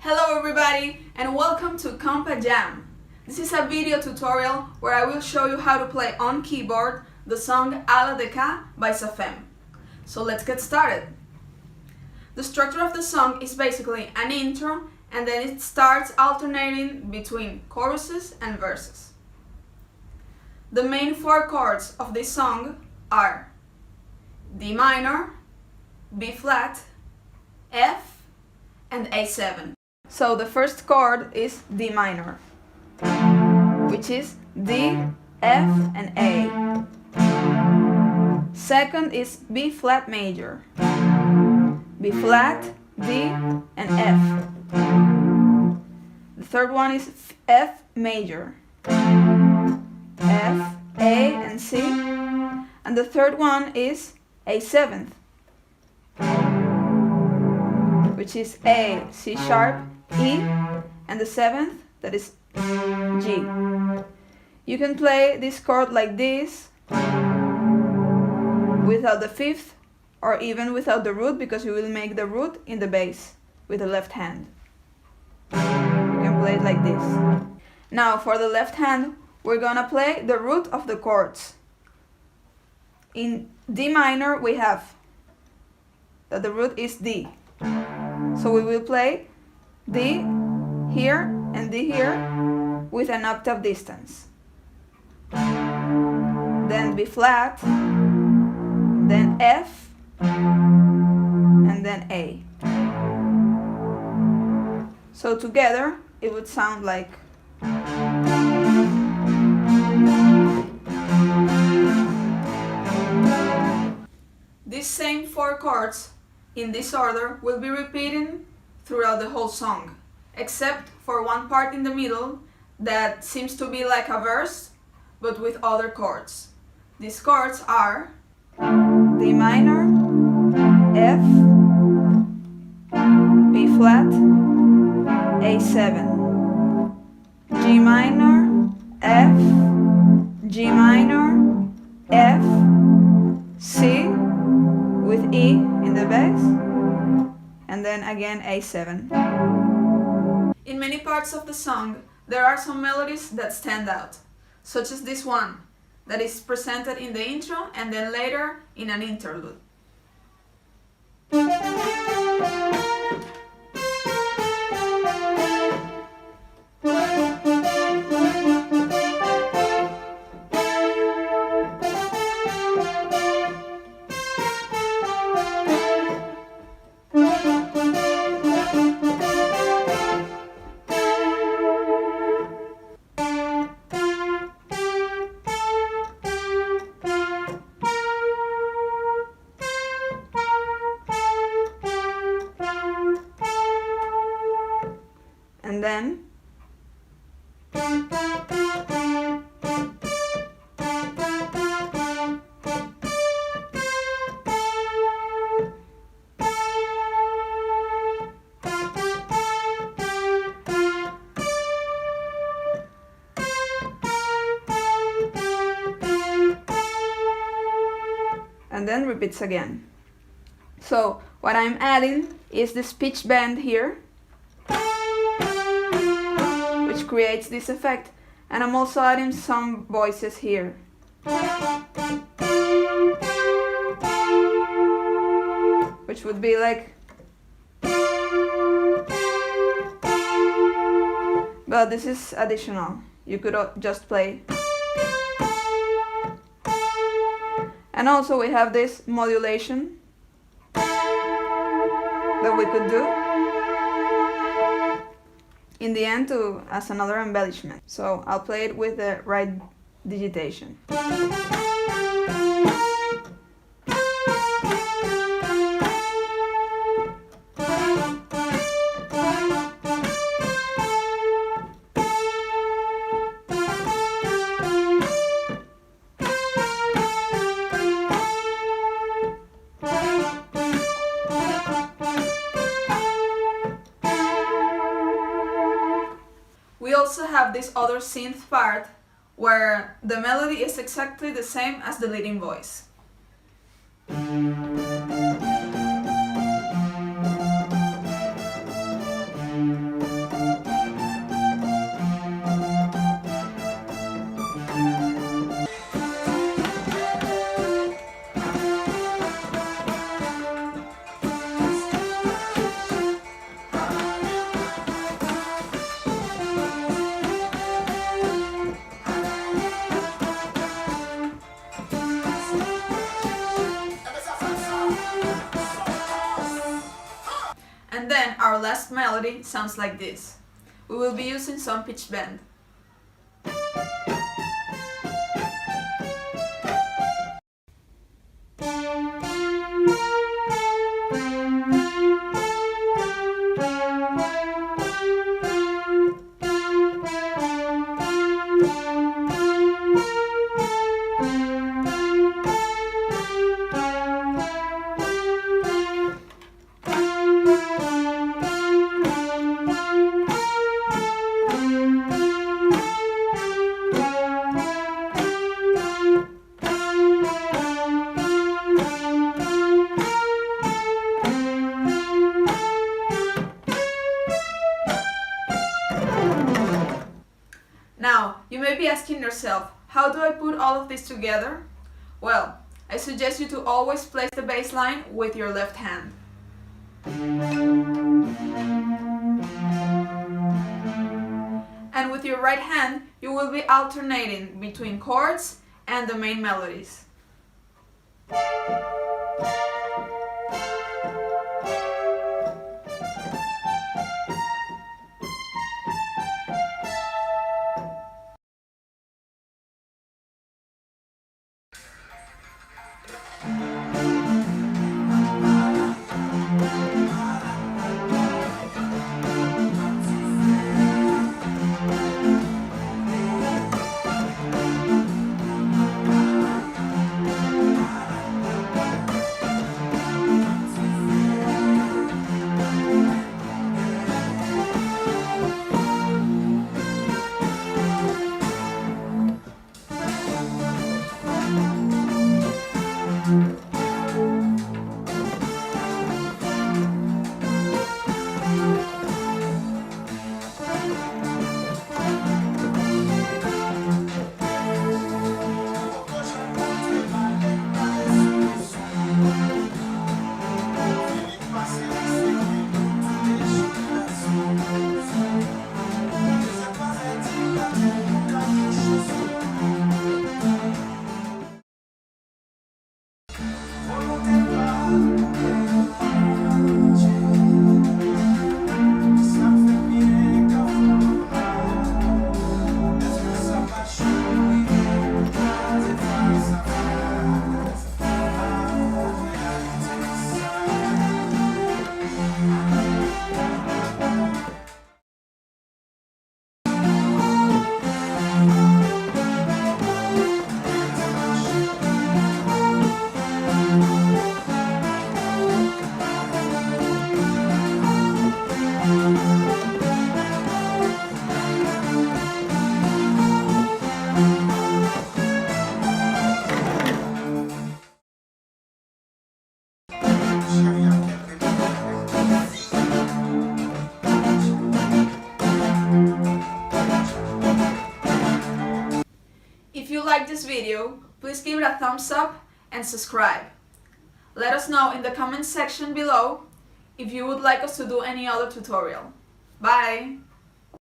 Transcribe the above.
Hello everybody and welcome to Kompa Jam. This is a video tutorial where I will show you how to play on keyboard the song 𝒕🂂💂 by Zafem. So let's get started. The structure of the song is basically an intro and then it starts alternating between choruses and verses. The main four chords of this song are D minor, B flat, F, and A7. So the first chord is D minor, which is D, F, and A. Second is B flat major, B flat, D, and F. The third one is F major, F, A, and C. And the third one is A7, which is A, C sharp, E, and the seventh, that is G. You can play this chord like this without the fifth or even without the root, because you will make the root in the bass with the left hand. You can play it like this. Now for the left hand, we're gonna play the root of the chords. In D minor we have that the root is D. So we will play D here and D here with an octave distance. Then B flat, then F, and then A. So together it would sound like these same four chords in this order will be repeating throughout the whole song, except for one part in the middle that seems to be like a verse, but with other chords. These chords are D minor, F, B flat, A7, G minor, F, G minor, F, C with E in the bass, and then again A7. In many parts of the song, there are some melodies that stand out, such as this one, that is presented in the intro and then later in an interlude. And then repeats again. So what I'm adding is this pitch bend here, which creates this effect, and I'm also adding some voices here. Which would be like, but this is additional. You could just play. And also we have this modulation that we could do in the end as another embellishment. So I'll play it with the right digitation. We also have this other synth part where the melody is exactly the same as the leading voice. last melody sounds like this. We will be using some pitch bend. Now, you may be asking yourself, how do I put all of this together? Well, I suggest you to always place the bass line with your left hand. And with your right hand, you will be alternating between chords and the main melodies. If you like this video, please give it a thumbs up and subscribe. Let us know in the comment section below if you would like us to do any other tutorial. Bye!